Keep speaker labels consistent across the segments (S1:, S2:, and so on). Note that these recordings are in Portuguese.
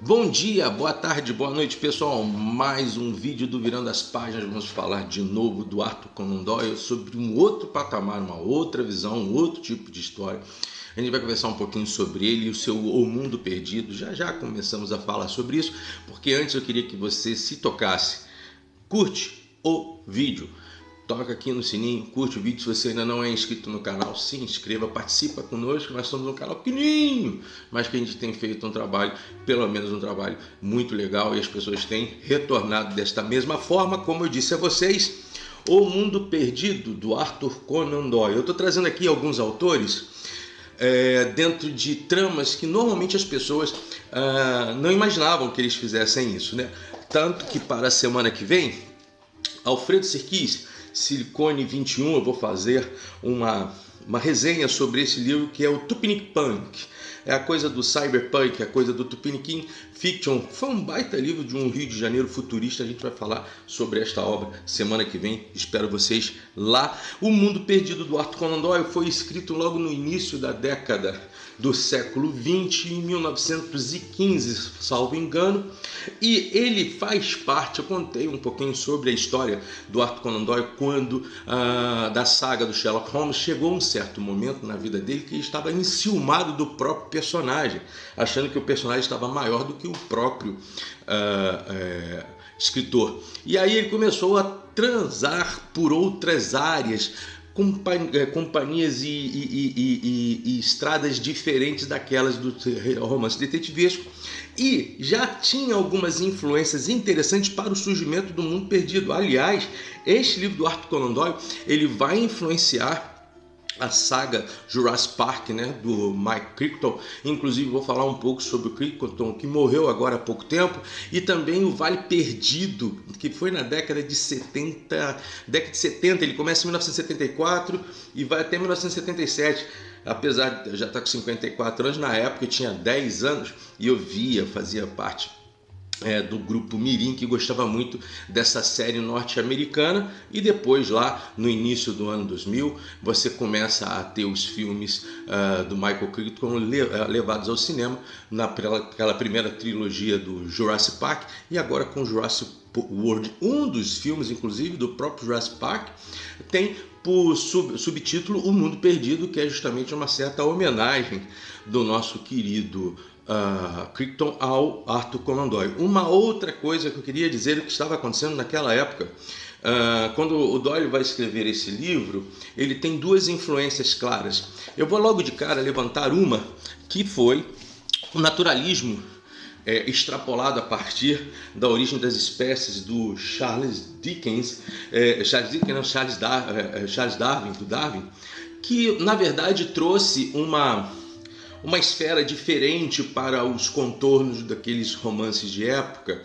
S1: Bom dia, boa tarde, boa noite, pessoal. Mais um vídeo do Virando as Páginas. Vamos falar de novo do Arthur Conan Doyle sobre um outro patamar, uma outra visão, um outro tipo de história. A gente vai conversar um pouquinho sobre ele e o Mundo Perdido. Já começamos a falar sobre isso, porque antes eu queria que você se tocasse. Curte o vídeo. Toca aqui no sininho, curte o vídeo. Se você ainda não é inscrito no canal, se inscreva, participa conosco. Nós somos um canal pequenininho, mas que a gente tem feito um trabalho, pelo menos um trabalho muito legal, e as pessoas têm retornado desta mesma forma. Como eu disse a vocês, O Mundo Perdido, do Arthur Conan Doyle. Eu estou trazendo aqui alguns autores dentro de tramas que normalmente as pessoas não imaginavam que eles fizessem isso, né? Tanto que para a semana que vem, Alfredo Serkis, Silicone 21, eu vou fazer uma resenha sobre esse livro, que é o Tupiniquim Punk. É a coisa do cyberpunk, a coisa do Tupiniquim Fiction. Foi um baita livro de um Rio de Janeiro futurista. A gente vai falar sobre esta obra semana que vem. Espero vocês lá. O Mundo Perdido, do Arthur Conan Doyle, foi escrito logo no início da década do século 20, em 1915, salvo engano. E ele faz parte, eu contei um pouquinho sobre a história do Arthur Conan Doyle quando da saga do Sherlock Holmes. Chegou um certo momento na vida dele que ele estava enciumado do próprio personagem, achando que o personagem estava maior do que o próprio escritor. E aí ele começou a transar por outras áreas, companhias e estradas diferentes daquelas do romance detetivesco, e já tinha algumas influências interessantes para o surgimento do Mundo Perdido. Aliás, este livro do Arthur Conan Doyle, ele vai influenciar a saga Jurassic Park, né, do Mike Crichton. Inclusive vou falar um pouco sobre o Crichton, que morreu agora há pouco tempo, e também o Vale Perdido, que foi na década de 70. Ele começa em 1974 e vai até 1977. Apesar de eu já estar com 54 anos, na época eu tinha 10 anos e eu fazia parte do grupo Mirim, que gostava muito dessa série norte-americana. E depois, lá no início do ano 2000, você começa a ter os filmes do Michael Crichton levados ao cinema, naquela primeira trilogia do Jurassic Park, e agora com Jurassic World. Um dos filmes, inclusive, do próprio Jurassic Park tem por subtítulo O Mundo Perdido, que é justamente uma certa homenagem do nosso querido Crichton ao Arthur Conan Doyle. Uma outra coisa que eu queria dizer, que estava acontecendo naquela época, quando o Doyle vai escrever esse livro, ele tem duas influências claras. Eu vou logo de cara levantar uma, que foi o naturalismo extrapolado a partir da Origem das Espécies, do Charles Darwin, do Darwin, que na verdade trouxe uma esfera diferente para os contornos daqueles romances de época,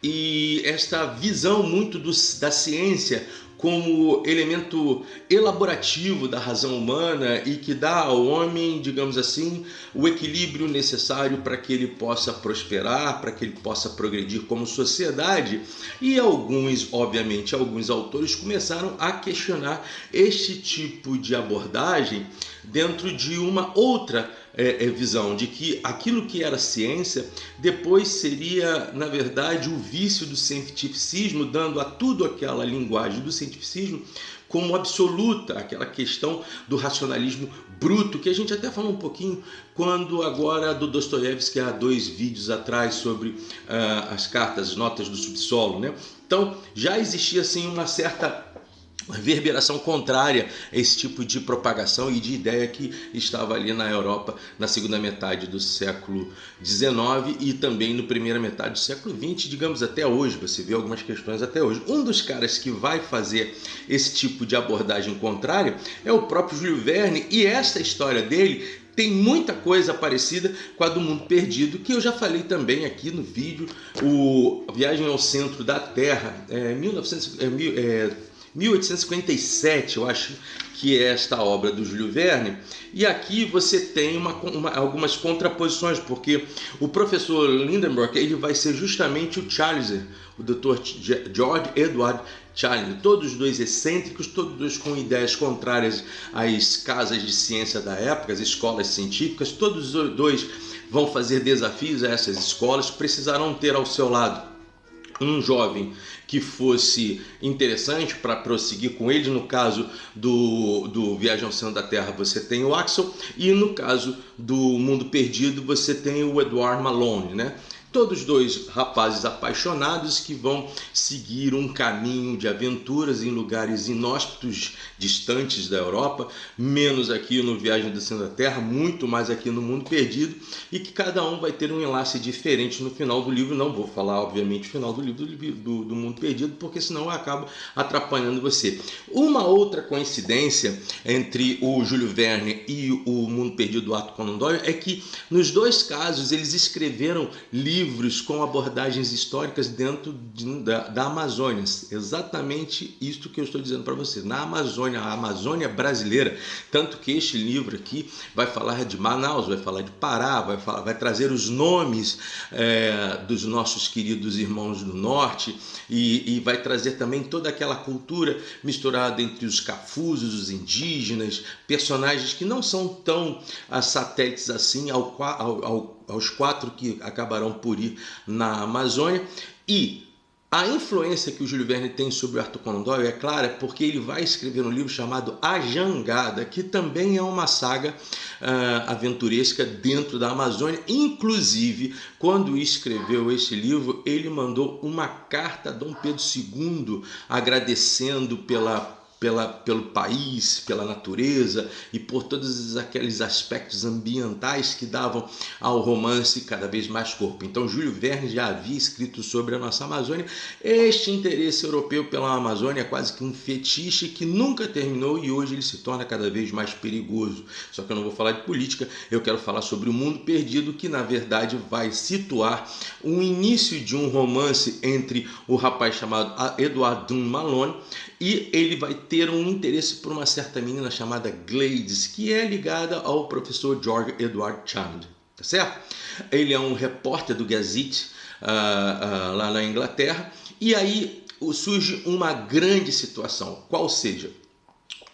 S1: e esta visão muito da ciência como elemento elaborativo da razão humana, e que dá ao homem, digamos assim, o equilíbrio necessário para que ele possa prosperar, para que ele possa progredir como sociedade. E alguns autores começaram a questionar este tipo de abordagem dentro de uma outra visão, de que aquilo que era ciência depois seria, na verdade, o vício do cientificismo, dando a tudo aquela linguagem do cientificismo como absoluta, aquela questão do racionalismo bruto, que a gente até falou um pouquinho quando agora do Dostoiévski, há 2 vídeos atrás, sobre as cartas, as notas do subsolo, né? Então já existia assim uma certa reverberação contrária a esse tipo de propagação e de ideia que estava ali na Europa na segunda metade do século XIX e também na primeira metade do século XX, digamos até hoje. Você vê algumas questões até hoje. Um dos caras que vai fazer esse tipo de abordagem contrária é o próprio Júlio Verne, e essa história dele tem muita coisa parecida com a do Mundo Perdido, que eu já falei também aqui no vídeo, o Viagem ao Centro da Terra, 1857, eu acho que é esta obra do Júlio Verne. E aqui você tem algumas contraposições, porque o professor Lindenberg, ele vai ser justamente o Challenger, o Dr. George Edward Challenger, todos dois excêntricos, todos dois com ideias contrárias às casas de ciência da época, às escolas científicas, todos dois vão fazer desafios a essas escolas, precisarão ter ao seu lado um jovem que fosse interessante para prosseguir com ele. No caso do Viagem ao Centro da Terra, você tem o Axel, e no caso do Mundo Perdido, você tem o Edward Malone, né? Todos dois rapazes apaixonados que vão seguir um caminho de aventuras em lugares inóspitos, distantes da Europa, menos aqui no Viagem do Centro da Terra, muito mais aqui no Mundo Perdido, e que cada um vai ter um enlace diferente no final do livro. Não vou falar, obviamente, o final do livro do Mundo Perdido, porque senão eu acabo atrapalhando você. Uma outra coincidência entre o Júlio Verne e o Mundo Perdido do Arthur Conan Doyle é que, nos dois casos, eles escreveram livros com abordagens históricas dentro da Amazônia. Exatamente isso que eu estou dizendo para você. Na Amazônia, a Amazônia brasileira. Tanto que este livro aqui vai falar de Manaus, vai falar de Pará, vai trazer os nomes dos nossos queridos irmãos do norte, e vai trazer também toda aquela cultura misturada entre os cafusos, os indígenas, personagens que não são tão satélites assim aos quatro que acabarão por ir na Amazônia. E a influência que o Júlio Verne tem sobre o Arthur Conan Doyle é clara, porque ele vai escrever um livro chamado A Jangada, que também é uma saga aventuresca dentro da Amazônia. Inclusive, quando escreveu esse livro, ele mandou uma carta a Dom Pedro II agradecendo pelo país, pela natureza e por todos aqueles aspectos ambientais que davam ao romance cada vez mais corpo. Então, Júlio Verne já havia escrito sobre a nossa Amazônia. Este interesse europeu pela Amazônia é quase que um fetiche que nunca terminou, e hoje ele se torna cada vez mais perigoso. Só que eu não vou falar de política, eu quero falar sobre o Mundo Perdido, que na verdade vai situar o início de um romance entre o rapaz chamado Edward Malone, e ele vai ter um interesse por uma certa menina chamada Gladys, que é ligada ao professor George Edward Chand, tá certo? Ele é um repórter do Gazette lá na Inglaterra, e aí surge uma grande situação, qual seja,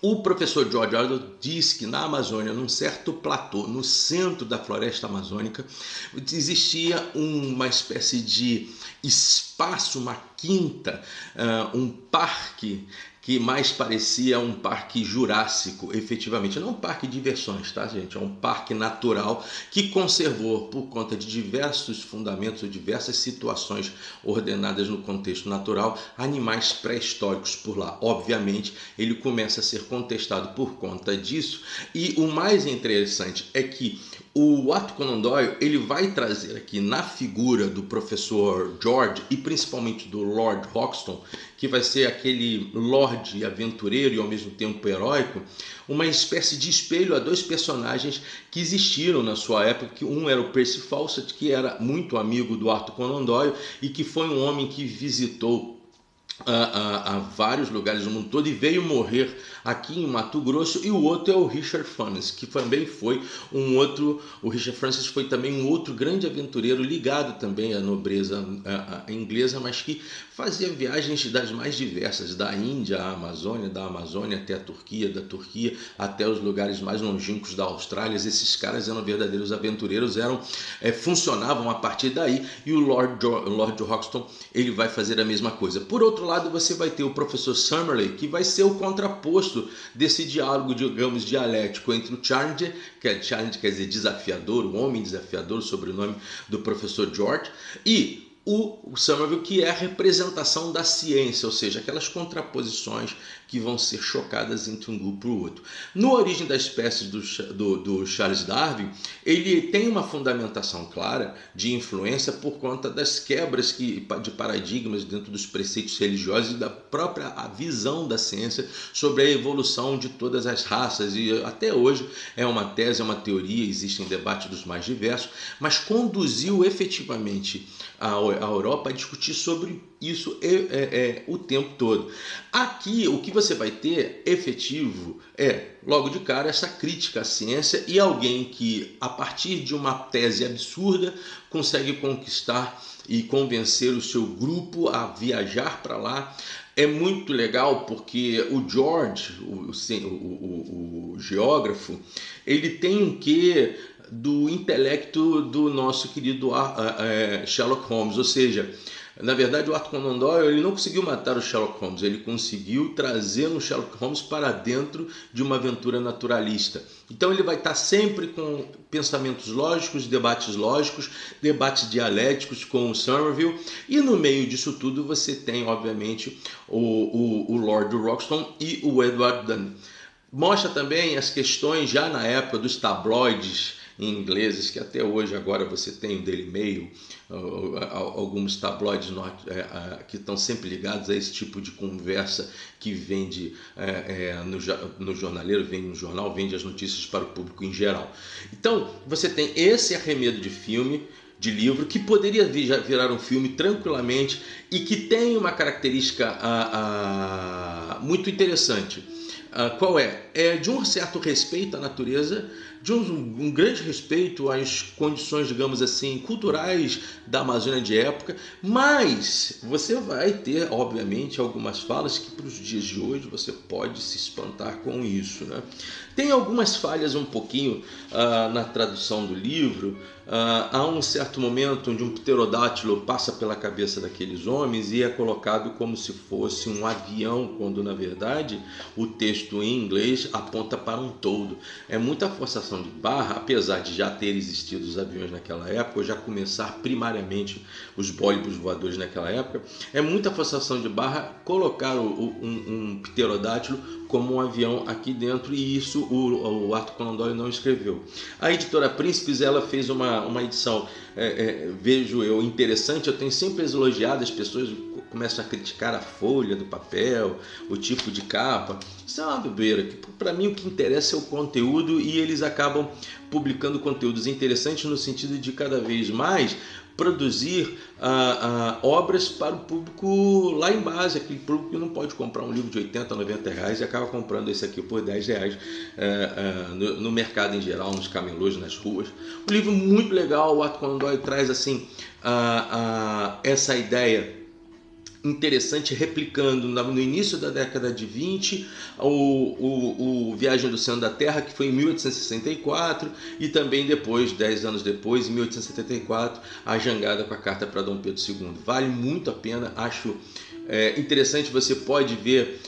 S1: o professor George Orwell diz que na Amazônia, num certo platô, no centro da floresta amazônica, existia uma espécie de espaço, uma quinta, um parque que mais parecia um parque jurássico, efetivamente. Não um parque de diversões, tá, gente? É um parque natural que conservou, por conta de diversos fundamentos ou diversas situações ordenadas no contexto natural, animais pré-históricos por lá. Obviamente, ele começa a ser contestado por conta disso, e o mais interessante é que o Arthur Conan Doyle ele vai trazer aqui na figura do professor George, e principalmente do Lord Hoxton, que vai ser aquele lorde aventureiro e ao mesmo tempo heróico, uma espécie de espelho a dois personagens que existiram na sua época. Que um era o Percy Fawcett, que era muito amigo do Arthur Conan Doyle e que foi um homem que visitou a vários lugares do mundo todo e veio morrer aqui em Mato Grosso. E o outro é o Richard Francis, que também foi o Richard Francis foi também um outro grande aventureiro ligado também à nobreza inglesa, mas que fazia viagens das mais diversas, da Índia à Amazônia, da Amazônia até a Turquia, da Turquia até os lugares mais longínquos da Austrália. Esses caras eram verdadeiros aventureiros, funcionavam a partir daí, e o Lord Hoxton ele vai fazer a mesma coisa. Por outro lado, você vai ter o professor Summerlee, que vai ser o contraposto desse diálogo, digamos, dialético entre o Challenger, Challenger quer dizer desafiador, o homem desafiador, o sobrenome do professor George, e o Somerville, que é a representação da ciência, ou seja, aquelas contraposições que vão ser chocadas entre um grupo e o outro. No Origem das Espécies do Charles Darwin, ele tem uma fundamentação clara de influência por conta das quebras de paradigmas dentro dos preceitos religiosos e da própria visão da ciência sobre a evolução de todas as raças. E até hoje é uma tese, é uma teoria, existem debates dos mais diversos, mas conduziu efetivamente a Europa a discutir sobre isso o tempo todo. Aqui, o que você vai ter efetivo logo de cara, essa crítica à ciência, e alguém que, a partir de uma tese absurda, consegue conquistar e convencer o seu grupo a viajar para lá. É muito legal porque o George, o geógrafo, ele tem um quê do intelecto do nosso querido Sherlock Holmes, ou seja, na verdade, o Arthur Conan Doyle ele não conseguiu matar o Sherlock Holmes, ele conseguiu trazer o Sherlock Holmes para dentro de uma aventura naturalista. Então ele vai estar sempre com pensamentos lógicos, debates dialéticos com o Somerville, e no meio disso tudo você tem, obviamente, o Lord Roxton e o Edward Dunne. Mostra também as questões já na época dos tabloides ingleses, que até hoje agora você tem o Daily Mail, alguns tabloides que estão sempre ligados a esse tipo de conversa que vende no jornaleiro, vende no jornal, vende as notícias para o público em geral. Então você tem esse arremedo de filme, de livro, que poderia virar um filme tranquilamente e que tem uma característica muito interessante. Qual é? É de um certo respeito à natureza, de um grande respeito às condições, digamos assim, culturais da Amazônia de época, mas você vai ter, obviamente, algumas falas que para os dias de hoje você pode se espantar com isso, né? Tem algumas falhas um pouquinho na tradução do livro. Há um certo momento onde um pterodátilo passa pela cabeça daqueles homens e é colocado como se fosse um avião, quando na verdade o texto em inglês aponta para um toldo. É muita forçação de barra, apesar de já ter existido os aviões naquela época, ou já começar primariamente os bólibos voadores naquela época, é muita forçação de barra colocar um pterodátilo como um avião aqui dentro, e isso o Arthur Conan Doyle não escreveu. A editora Príncipes ela fez uma edição, vejo eu, interessante. Eu tenho sempre elogiado, as pessoas começam a criticar a folha do papel, o tipo de capa. Isso é uma bobeira. Para mim o que interessa é o conteúdo, e eles acabam publicando conteúdos interessantes no sentido de cada vez mais produzir obras para o público lá em base, aquele público que não pode comprar um livro de 80, 90 reais e acaba comprando esse aqui por 10 reais no mercado em geral, nos camelôs, nas ruas. Um livro muito legal. O Arthur Conan Doyle traz assim essa ideia interessante, replicando no início da década de 20 o Viagem do Centro da Terra, que foi em 1864, e também depois, 10 anos depois, em 1874, A Jangada com a Carta para Dom Pedro II. Vale muito a pena, acho interessante. Você pode ver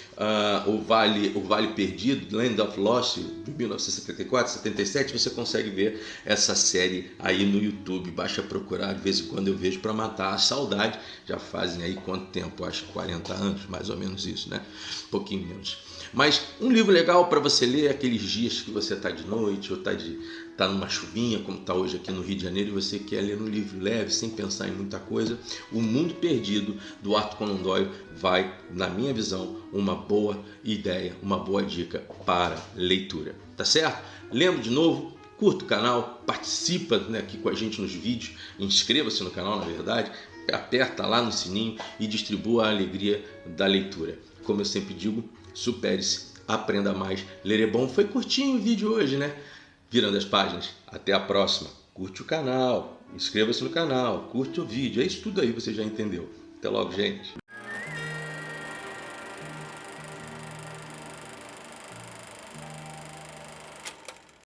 S1: o Vale Perdido, Land of Lost, de 1974, 77. Você consegue ver essa série aí no YouTube. Basta procurar, de vez em quando eu vejo, para matar a saudade. Já fazem aí quanto tempo? Acho que 40 anos, mais ou menos isso, né? Um pouquinho menos. Mas um livro legal para você ler aqueles dias que você está de noite ou está numa chuvinha, como está hoje aqui no Rio de Janeiro, e você quer ler um livro leve, sem pensar em muita coisa. O Mundo Perdido, do Arthur Conan Doyle, vai, na minha visão, uma boa ideia, uma boa dica para leitura. Tá certo? Lembro de novo, curta o canal, participa, né, aqui com a gente nos vídeos, inscreva-se no canal, na verdade, aperta lá no sininho e distribua a alegria da leitura. Como eu sempre digo, supere-se, aprenda mais, ler é bom. Foi curtinho o vídeo hoje, né? Virando as páginas. Até a próxima. Curte o canal, inscreva-se no canal, curte o vídeo. É isso tudo aí, você já entendeu. Até logo, gente.